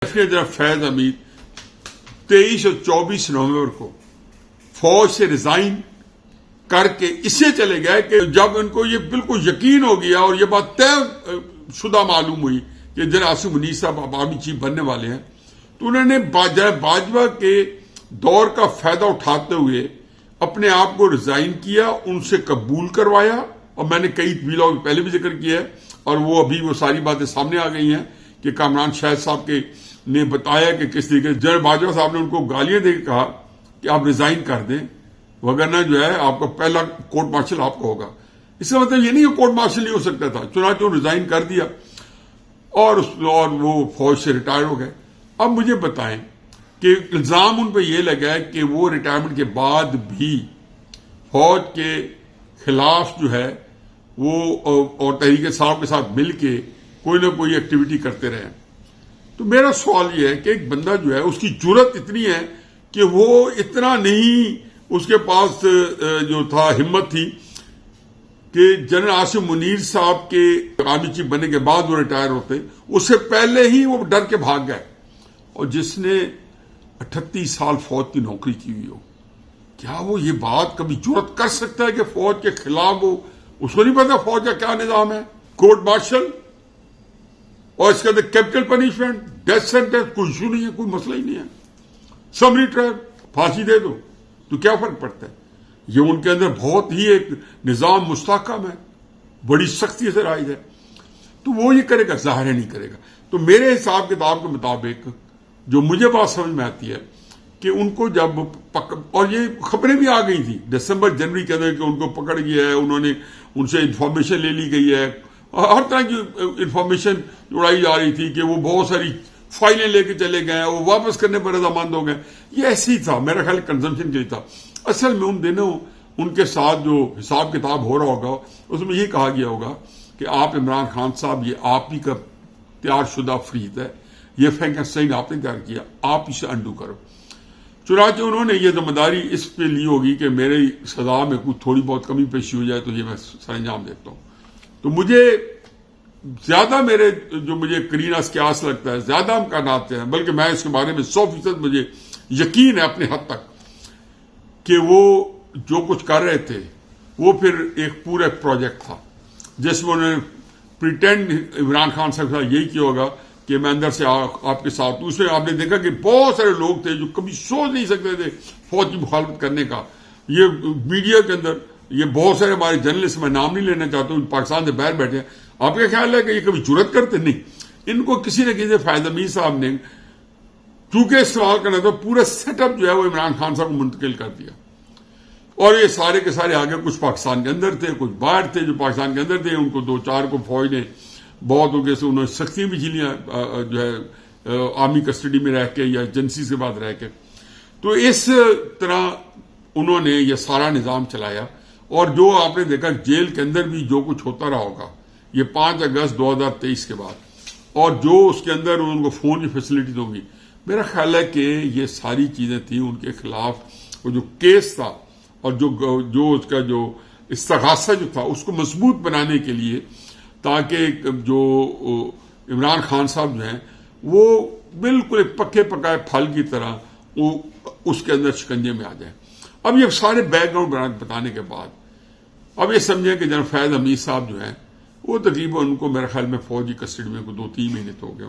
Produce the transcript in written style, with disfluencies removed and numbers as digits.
जनाब फैज हमीद 23 और 24 नवंबर को फौज से रिजाइन करके इससे चले गए कि जब उनको ये बिल्कुल यकीन हो गया और ये बात तय शुदा मालूम हुई कि जनरल आसिम मुनीर साहब अब आर्मी चीफ बनने वाले हैं, तो उन्होंने बाजवा के दौर का फायदा उठाते हुए अपने आप को रिजाइन किया, उनसे कबूल करवाया। और मैंने कई वीडियो में पहले भी जिक्र किया है और वो अभी वो सारी बातें सामने आ गई हैं कि कामरान शाहिद साहब के ने बताया कि किस तरीके से जनरल बाजवा साहब ने उनको गालियां देकर कहा कि आप रिजाइन कर दें, वगरना जो है आपका पहला कोर्ट मार्शल आपका होगा। इसका मतलब ये नहीं कि कोर्ट मार्शल नहीं हो सकता था, चुनाचे रिजाइन कर दिया और वो फौज से रिटायर हो गए। अब मुझे बताएं कि इल्जाम उन पर यह लगा है कि वो रिटायरमेंट के बाद भी फौज के खिलाफ जो है वो और तहरीक साहब के साथ मिलके कोई ना कोई एक्टिविटी करते रहे। तो मेरा सवाल यह है कि एक बंदा जो है उसकी जुर्रत इतनी है कि वो इतना नहीं उसके पास जो था हिम्मत थी कि जनरल आसिम मुनीर साहब के आर्मी चीफ बनने के बाद वो रिटायर होते, उससे पहले ही वो डर के भाग गए। और जिसने 38 साल फौज की नौकरी की हुई हो, क्या वो ये बात कभी जुर्रत कर सकता है कि फौज के खिलाफ वो, उसको नहीं पता फौज का क्या निजाम है? कोर्ट मार्शल और इसके अंदर कैपिटल पनिशमेंट, डेथ सेंटेंस, कोई इशू नहीं है, कोई मसला ही नहीं है। समरी ट्रायल, फांसी दे दो, तो क्या फर्क पड़ता है? ये उनके अंदर बहुत ही एक निजाम मुस्तहकम है, बड़ी सख्ती से राइज है। तो वो ये करेगा, जाहिर है नहीं करेगा। तो मेरे हिसाब किताब के मुताबिक जो मुझे बात समझ में आती है कि उनको जब और ये खबरें भी आ गई थी दिसंबर जनवरी के अंदर कि उनको पकड़ गया है, उन्होंने उनसे इंफॉर्मेशन ले ली गई है, हर तरह की इंफॉर्मेशन उड़ाई जा रही थी कि वो बहुत सारी फाइलें लेके चले गए, वो वापस करने पर रजामंद हो गए। ये ऐसे ही था, मेरा ख्याल कंजम्पशन के लिए था। असल में उन दिनों उनके साथ जो हिसाब किताब हो रहा होगा उसमें ये कहा गया होगा कि आप इमरान खान साहब, ये आप ही का तैयार शुदा फ्रीद है, ये फ्रैंकेनस्टाइन आपने तैयार किया, आप इसे अंडू करो। चुनाचे उन्होंने ये जिम्मेदारी इस पे ली होगी कि मेरी सजा में कुछ थोड़ी बहुत कमी पेशी हो जाए तो ये मैं सरंजाम देता हूं। तो मुझे ज्यादा मेरे जो मुझे करीना क्यास लगता है, ज्यादा हम कहनाते हैं, बल्कि मैं इसके बारे में 100% मुझे यकीन है अपने हद तक कि वो जो कुछ कर रहे थे वो फिर एक पूरा प्रोजेक्ट था जिसमें उन्होंने प्रिटेंड इमरान खान साहब के साथ यही किया होगा कि मैं अंदर से आपके साथ। उसमें आपने देखा कि बहुत सारे लोग थे जो कभी सोच नहीं सकते थे फौज की मुखालफत करने का। ये मीडिया के अंदर ये बहुत सारे हमारे जर्नलिस्ट, मैं नाम नहीं लेना चाहता हूँ, पाकिस्तान से बाहर बैठे हैं। आपका ख्याल है कि ये कभी जुर्रत करते? नहीं। इनको किसी न किसी फैज हमीद साहब ने चूंकि इस्तेमाल करना था, पूरा सेटअप जो है वो इमरान खान साहब को मुंतकिल कर दिया। और ये सारे के सारे आगे कुछ पाकिस्तान के अंदर थे, कुछ बाहर थे। जो पाकिस्तान के अंदर थे उनको 2-4 को फौज ने बहुत हो गए से उन्होंने सख्तियां भी झीलियां जो है आर्मी कस्टडी में रह के या एजेंसी के बाद रह के। तो इस तरह उन्होंने ये सारा निजाम चलाया। और जो आपने देखा जेल के अंदर भी जो कुछ होता रहा होगा ये 5 अगस्त 2023 के बाद, और जो उसके अंदर उनको फोन की फैसिलिटीज होगी, मेरा ख्याल है कि ये सारी चीजें थी उनके खिलाफ। वो जो केस था और जो उसका जो इस्तगासा जो था उसको मजबूत बनाने के लिए, ताकि जो इमरान खान साहब जो हैं वो बिल्कुल पक्के पकाए फल की तरह वो उसके अंदर शिकंजे में आ जाए। अब ये सारे बैकग्राउंड बताने के बाद अब ये समझें कि जनरल फैज हमीद साहब जो हैं वो तकरीबन उनको मेरे ख्याल में फौजी कस्टडी में 2-3 महीने तो हो गए।